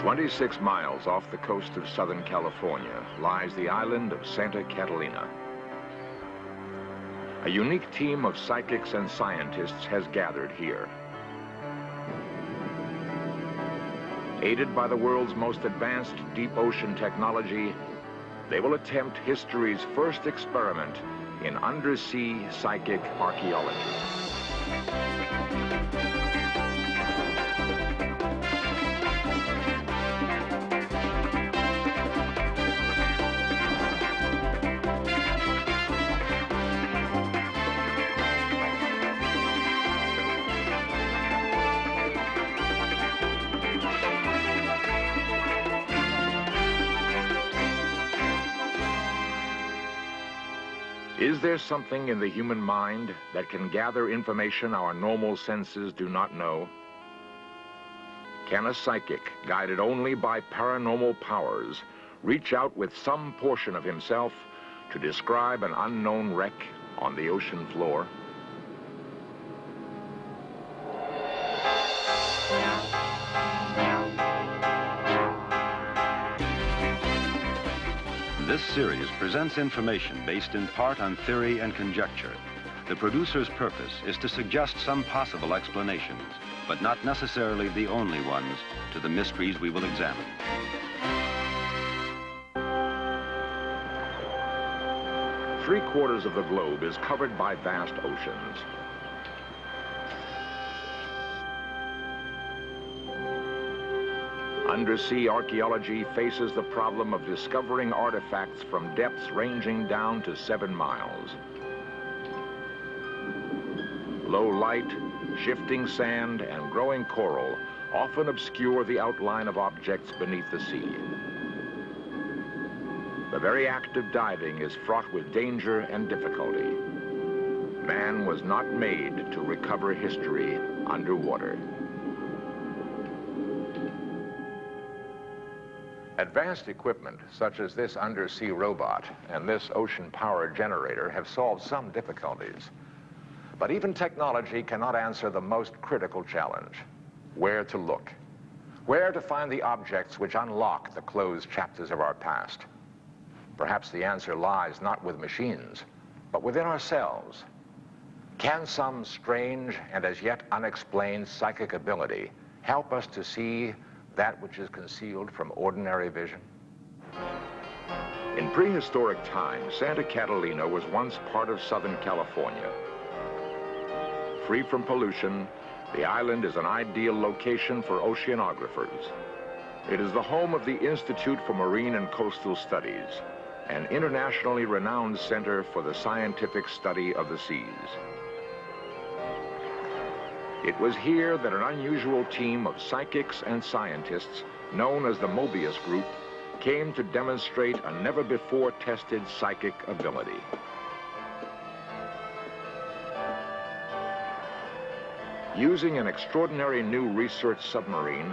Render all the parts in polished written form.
26 miles off the coast of Southern California lies the island of Santa Catalina. A unique team of psychics and scientists has gathered here. Aided by the world's most advanced deep ocean technology, they will attempt history's first experiment in undersea psychic archaeology. Is there something in the human mind that can gather information our normal senses do not know? Can a psychic, guided only by paranormal powers, reach out with some portion of himself to describe an unknown wreck on the ocean floor? This series presents information based in part on theory and conjecture. The producer's purpose is to suggest some possible explanations, but not necessarily the only ones, to the mysteries we will examine. Three-quarters of the globe is covered by vast oceans. Undersea archaeology faces the problem of discovering artifacts from depths ranging down to 7 miles. Low light, shifting sand, and growing coral often obscure the outline of objects beneath the sea. The very act of diving is fraught with danger and difficulty. Man was not made to recover history underwater. Advanced equipment, such as this undersea robot and this ocean power generator, have solved some difficulties. But even technology cannot answer the most critical challenge: where to look. Where to find the objects which unlock the closed chapters of our past. Perhaps the answer lies not with machines, but within ourselves. Can some strange and as yet unexplained psychic ability help us to see that which is concealed from ordinary vision? In prehistoric times, Santa Catalina was once part of Southern California. Free from pollution, the island is an ideal location for oceanographers. It is the home of the Institute for Marine and Coastal Studies, an internationally renowned center for the scientific study of the seas. It was here that an unusual team of psychics and scientists, known as the Mobius Group, came to demonstrate a never-before-tested psychic ability. Using an extraordinary new research submarine,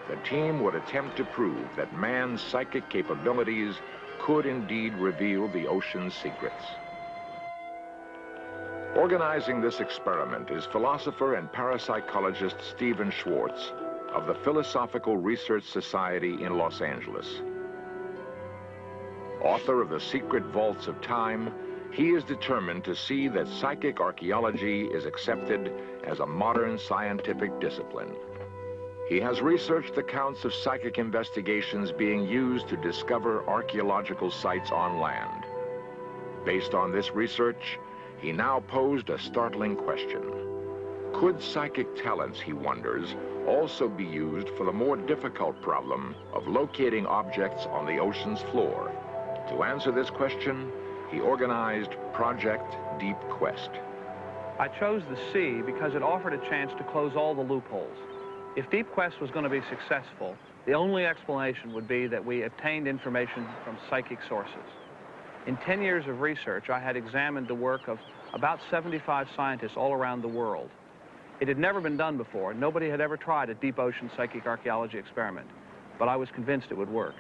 the team would attempt to prove that man's psychic capabilities could indeed reveal the ocean's secrets. Organizing this experiment is philosopher and parapsychologist Stephen Schwartz of the Philosophical Research Society in Los Angeles. Author of The Secret Vaults of Time, he is determined to see that psychic archaeology is accepted as a modern scientific discipline. He has researched accounts of psychic investigations being used to discover archaeological sites on land. Based on this research, he now posed a startling question. Could psychic talents, he wonders, also be used for the more difficult problem of locating objects on the ocean's floor? To answer this question, he organized Project Deep Quest. I chose the sea because it offered a chance to close all the loopholes. If Deep Quest was going to be successful, the only explanation would be that we obtained information from psychic sources. In 10 years of research, I had examined the work of about 75 scientists all around the world. It had never been done before. Nobody had ever tried a deep ocean psychic archaeology experiment, but I was convinced it would work.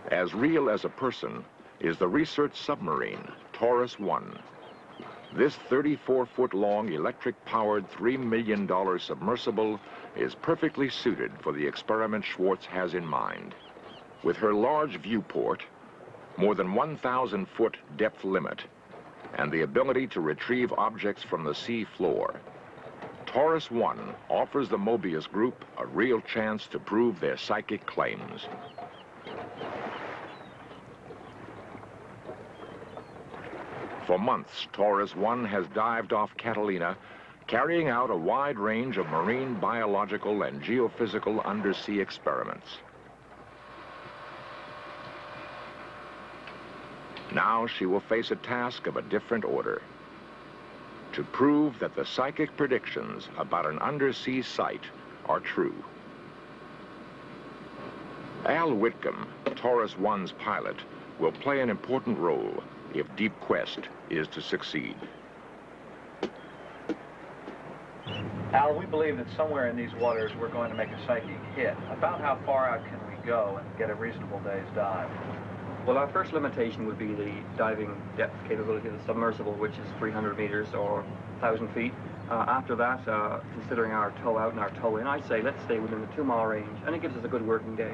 As real as a person is the research submarine, Taurus 1. This 34-foot-long electric-powered $3 million submersible is perfectly suited for the experiment Schwartz has in mind. With her large viewport, more than 1,000-foot depth limit, and the ability to retrieve objects from the sea floor, Taurus 1 offers the Mobius group a real chance to prove their psychic claims. For months, Taurus 1 has dived off Catalina, carrying out a wide range of marine biological and geophysical undersea experiments. Now she will face a task of a different order: to prove that the psychic predictions about an undersea site are true. Al Whitcomb, Taurus 1's pilot, will play an important role if Deep Quest is to succeed. Al, we believe that somewhere in these waters we're going to make a psychic hit. About how far out can we go and get a reasonable day's dive? Well, our first limitation would be the diving depth capability of the submersible, which is 300 meters or 1,000 feet. After that, considering our tow out and our tow in, I'd say let's stay within the 2-mile range, and it gives us a good working day.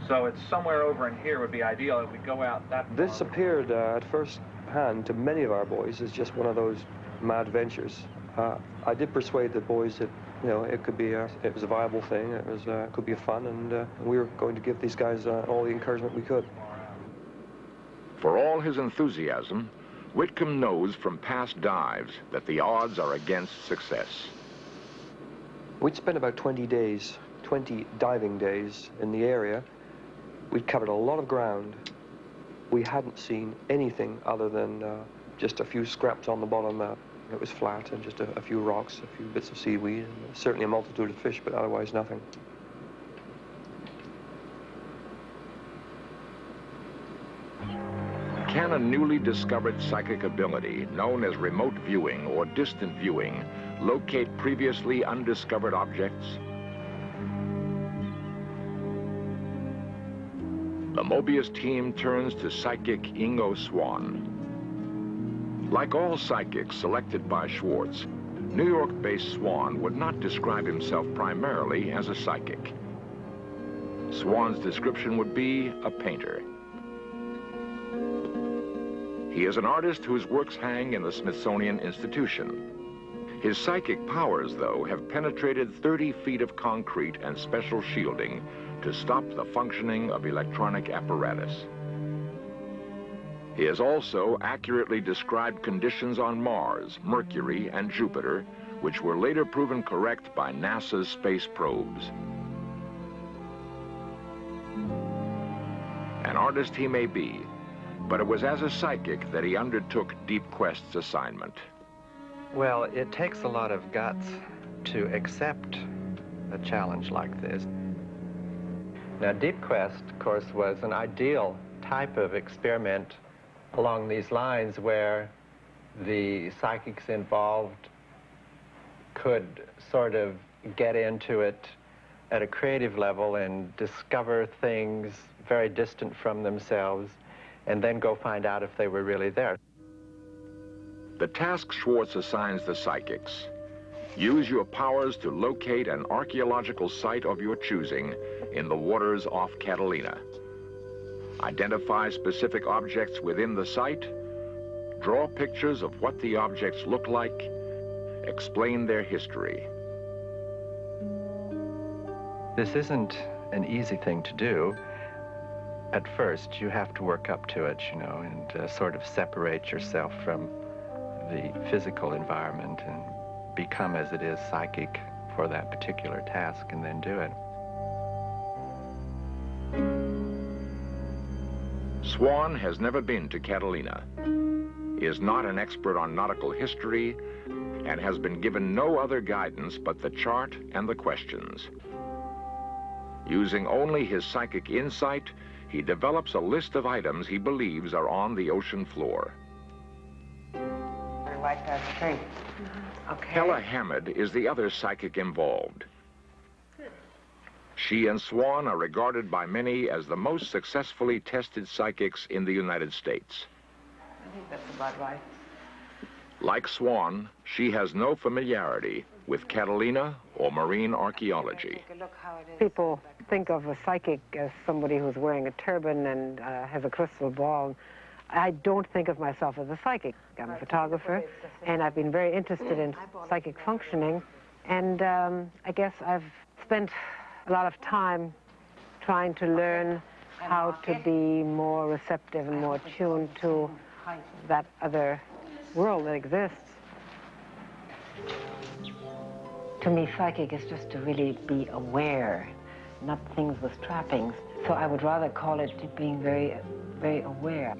So it's somewhere over in here would be ideal if we go out that far. This appeared at first hand to many of our boys as just one of those mad ventures. I did persuade the boys that, you know, it was a viable thing, it could be fun, and we were going to give these guys all the encouragement we could. For all his enthusiasm, Whitcomb knows from past dives that the odds are against success. We'd spent about 20 diving days in the area. We'd covered a lot of ground. We hadn't seen anything other than just a few scraps on the bottom. It was flat, and just a few rocks, a few bits of seaweed, and certainly a multitude of fish, but otherwise nothing. Can a newly discovered psychic ability, known as remote viewing or distant viewing, locate previously undiscovered objects? The Mobius team turns to psychic Ingo Swan. Like all psychics selected by Schwartz, New York-based Swan would not describe himself primarily as a psychic. Swan's description would be a painter. He is an artist whose works hang in the Smithsonian Institution. His psychic powers, though, have penetrated 30 feet of concrete and special shielding to stop the functioning of electronic apparatus. He has also accurately described conditions on Mars, Mercury, and Jupiter, which were later proven correct by NASA's space probes. An artist he may be, but it was as a psychic that he undertook Deep Quest's assignment. Well, it takes a lot of guts to accept a challenge like this. Now, Deep Quest, of course, was an ideal type of experiment along these lines where the psychics involved could sort of get into it at a creative level and discover things very distant from themselves, and then go find out if they were really there. The task Schwartz assigns the psychics: use your powers to locate an archaeological site of your choosing in the waters off Catalina. Identify specific objects within the site, draw pictures of what the objects look like, explain their history. This isn't an easy thing to do. At first, you have to work up to it, you know, and sort of separate yourself from the physical environment and become, as it is, psychic for that particular task, and then do it. Swan has never been to Catalina, is not an expert on nautical history, and has been given no other guidance but the chart and the questions. Using only his psychic insight, he develops a list of items he believes are on the ocean floor. Like that straight. Okay. Hella Hammond is the other psychic involved. She and Swan are regarded by many as the most successfully tested psychics in the United States. I think that's about right. Like Swan, she has no familiarity with Catalina or marine archaeology. People think of a psychic as somebody who's wearing a turban and has a crystal ball. I don't think of myself as a psychic. I'm a photographer, and I've been very interested in psychic functioning. And I guess I've spent a lot of time trying to learn how to be more receptive and more tuned to that other world that exists. To me, psychic is just to really be aware, not things with trappings. So I would rather call it being very, very aware.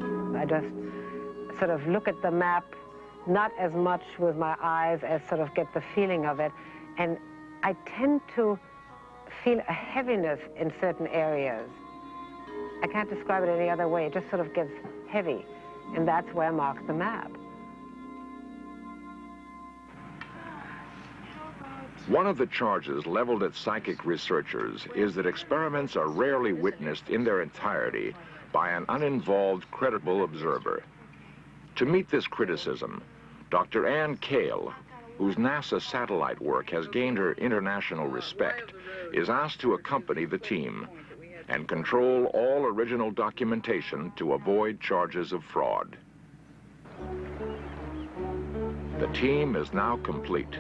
I just sort of look at the map, not as much with my eyes as sort of get the feeling of it. And I tend to feel a heaviness in certain areas. I can't describe it any other way. It just sort of gets heavy. And that's where I mark the map. One of the charges leveled at psychic researchers is that experiments are rarely witnessed in their entirety by an uninvolved, credible observer. To meet this criticism, Dr. Ann Cale, whose NASA satellite work has gained her international respect, is asked to accompany the team and control all original documentation to avoid charges of fraud. The team is now complete.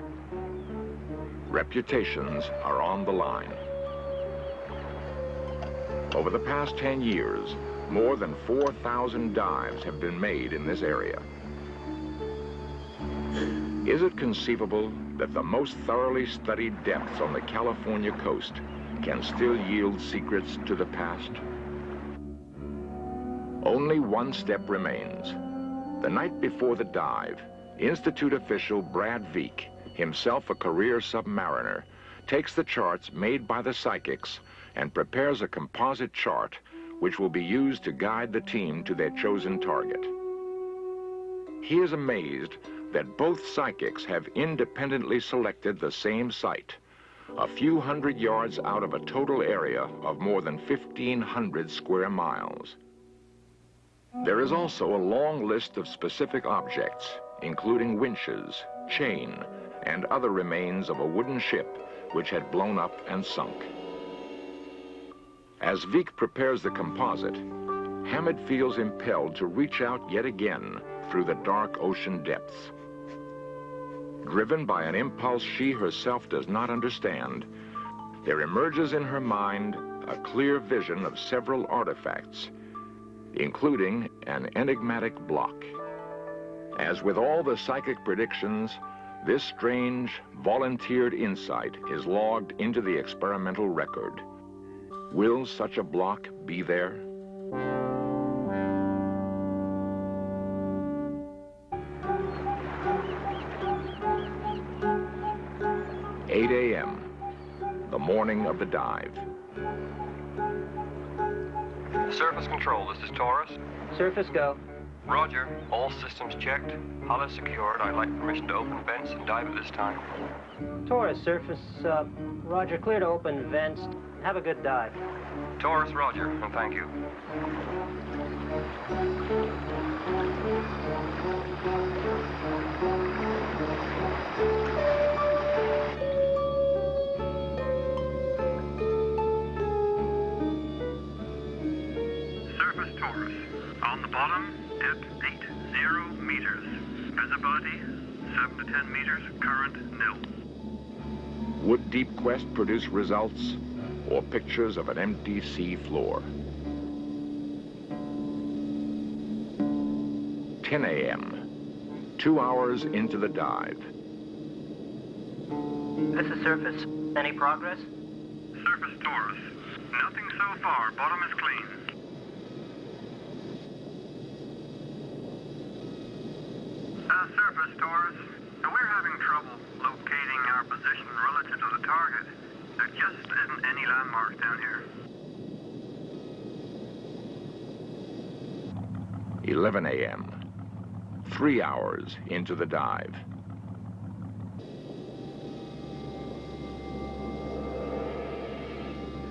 Reputations are on the line. Over the past 10 years, more than 4,000 dives have been made in this area. Is it conceivable that the most thoroughly studied depths on the California coast can still yield secrets to the past? Only one step remains. The night before the dive, Institute official Brad Veek, himself a career submariner, takes the charts made by the psychics and prepares a composite chart which will be used to guide the team to their chosen target. He is amazed that both psychics have independently selected the same site, a few hundred yards out of a total area of more than 1,500 square miles. There is also a long list of specific objects, including winches, chain, and other remains of a wooden ship which had blown up and sunk. As Veek prepares the composite, Hammond feels impelled to reach out yet again through the dark ocean depths. Driven by an impulse she herself does not understand, there emerges in her mind a clear vision of several artifacts, including an enigmatic block. As with all the psychic predictions, this strange, volunteered insight is logged into the experimental record. Will such a block be there? "8 a.m., the morning of the dive. Surface control, this is Taurus. Surface go. Roger. All systems checked. Hull is secured. I'd like permission to open vents and dive at this time. Taurus, surface, Roger, clear to open vents. Have a good dive. Taurus, Roger, and thank you. Surface Taurus. On the bottom, depth 80 meters. Visibility 7 to 10 meters. Current nil. Would Deep Quest produce results or pictures of an empty sea floor? 10 a.m., 2 hours into the dive. This is Surface. Any progress? Surface Taurus. Nothing so far. Bottom is clean. Surface Taurus. We're having trouble locating our position relative to the target. There just isn't any landmarks down here. 11 a.m., 3 hours into the dive.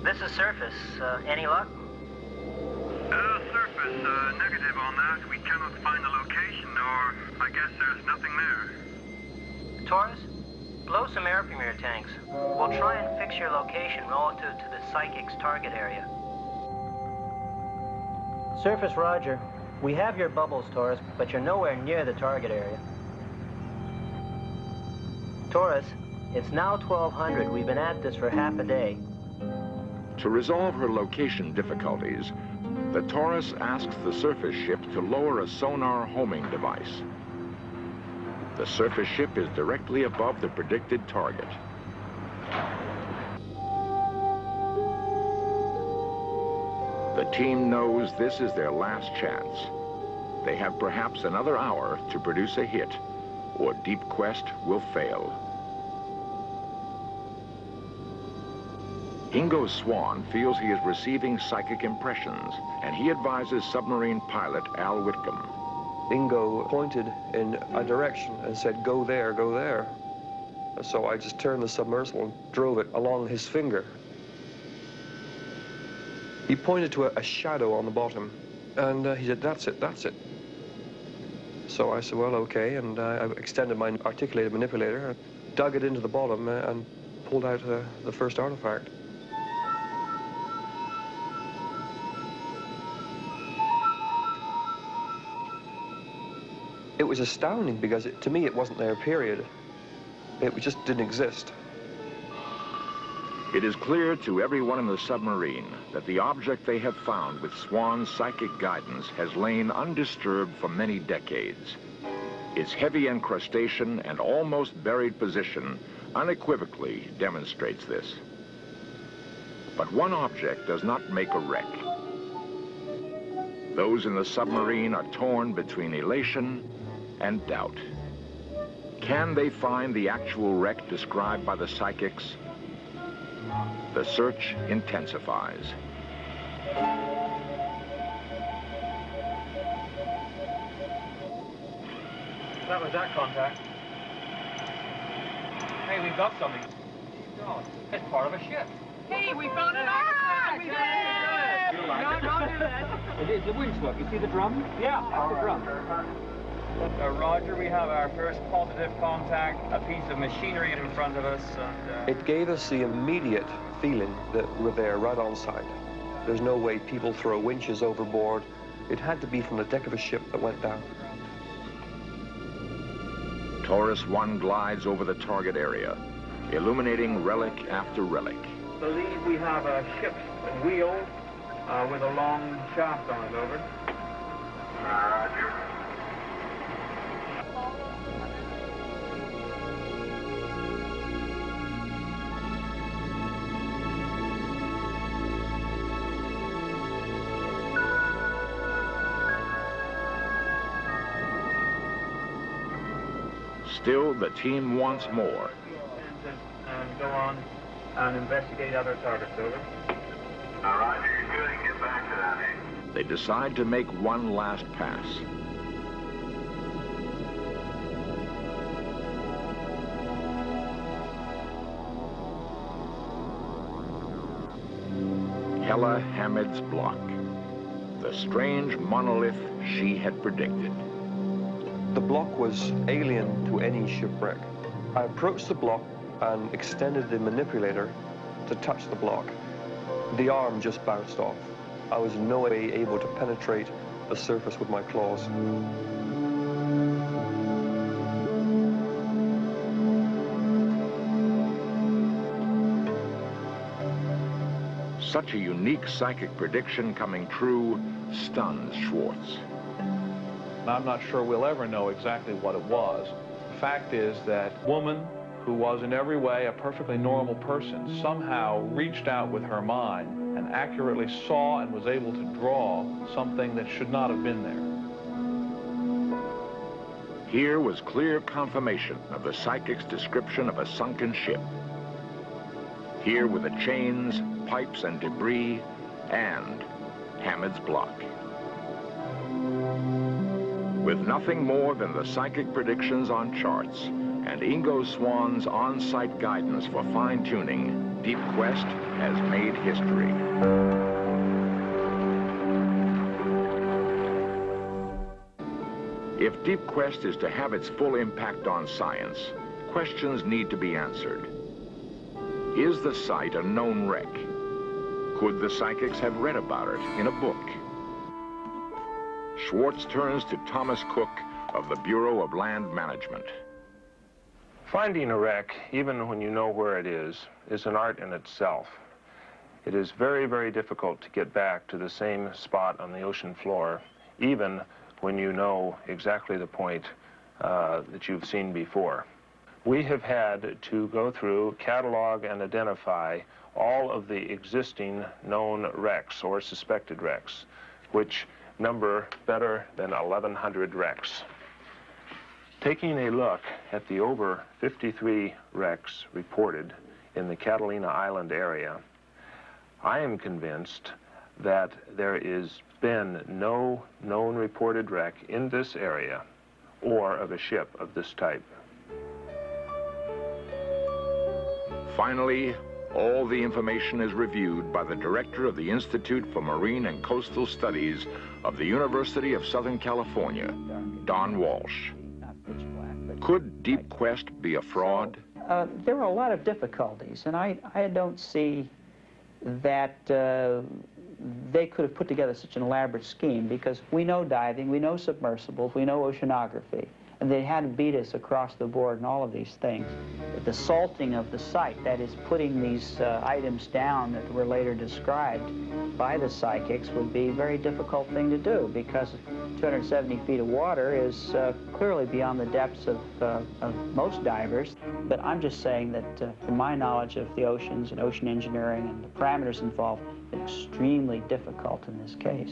This is Surface. Any luck? Surface. is negative on that. We cannot find the location, or I guess there's nothing there. Taurus, blow some air from your tanks. We'll try and fix your location relative to the Psychic's target area. Surface, roger. We have your bubbles, Taurus, but you're nowhere near the target area. Taurus, it's now 1200. We've been at this for half a day. To resolve her location difficulties, the Taurus asks the surface ship to lower a sonar homing device. The surface ship is directly above the predicted target. The team knows this is their last chance. They have perhaps another hour to produce a hit, or Deep Quest will fail. Ingo Swann feels he is receiving psychic impressions, and he advises submarine pilot Al Whitcomb. Ingo pointed in a direction and said, "Go there, go there." So I just turned the submersible and drove it along his finger. He pointed to a shadow on the bottom, and he said, "That's it, that's it." So I said, "Well, okay," and I extended my articulated manipulator, dug it into the bottom, and pulled out the first artifact. It was astounding because to me it wasn't there, period. It just didn't exist. It is clear to everyone in the submarine that the object they have found with Swann's psychic guidance has lain undisturbed for many decades. Its heavy encrustation and almost buried position unequivocally demonstrates this. But one object does not make a wreck. Those in the submarine are torn between elation and doubt. Can they find the actual wreck described by the psychics? The search intensifies. That was that contact. Hey, we've got something. God, it's part of a ship. Hey, we found an artifact! We did it! No, don't do that. It is the windsweep. You see the drum? Yeah, that's the drum. Roger, we have our first positive contact, a piece of machinery in front of us. And, It gave us the immediate feeling that we're there right on site. There's no way people throw winches overboard. It had to be from the deck of a ship that went down. Taurus 1 glides over the target area, illuminating relic after relic. I believe we have a ship's wheel with a long shaft on it, over. Roger. Still, the team wants more. And go on and investigate other targets, over. Roger, you're good. Get back to that. They decide to make one last pass. Hella Hamid's block, the strange monolith she had predicted. The block was alien to any shipwreck. I approached the block and extended the manipulator to touch the block. The arm just bounced off. I was in no way able to penetrate the surface with my claws. Such a unique psychic prediction coming true stuns Schwartz. I'm not sure we'll ever know exactly what it was. The fact is that woman, who was in every way a perfectly normal person, somehow reached out with her mind and accurately saw and was able to draw something that should not have been there. Here was clear confirmation of the psychic's description of a sunken ship. Here were the chains, pipes, and debris, and Hamid's block. With nothing more than the psychic predictions on charts and Ingo Swann's on-site guidance for fine-tuning, Deep Quest has made history. If Deep Quest is to have its full impact on science, questions need to be answered. Is the site a known wreck? Could the psychics have read about it in a book? Schwartz turns to Thomas Cook of the Bureau of Land Management. Finding a wreck, even when you know where it is an art in itself. It is very, very difficult to get back to the same spot on the ocean floor, even when you know exactly the point that you've seen before. We have had to go through, catalog, and identify all of the existing known wrecks or suspected wrecks, which number better than 1,100 wrecks. Taking a look at the over 53 wrecks reported in the Catalina Island area, I am convinced that there has been no known reported wreck in this area or of a ship of this type. Finally, all the information is reviewed by the director of the Institute for Marine and Coastal Studies of the University of Southern California, Don Walsh. Could Deep Quest be a fraud? There are a lot of difficulties, and I don't see that they could have put together such an elaborate scheme, because we know diving, we know submersibles, we know oceanography, and they had to beat us across the board in all of these things. The salting of the site, that is putting these items down that were later described by the psychics, would be a very difficult thing to do, because 270 feet of water is clearly beyond the depths of most divers. But I'm just saying that from my knowledge of the oceans and ocean engineering and the parameters involved, it's extremely difficult in this case.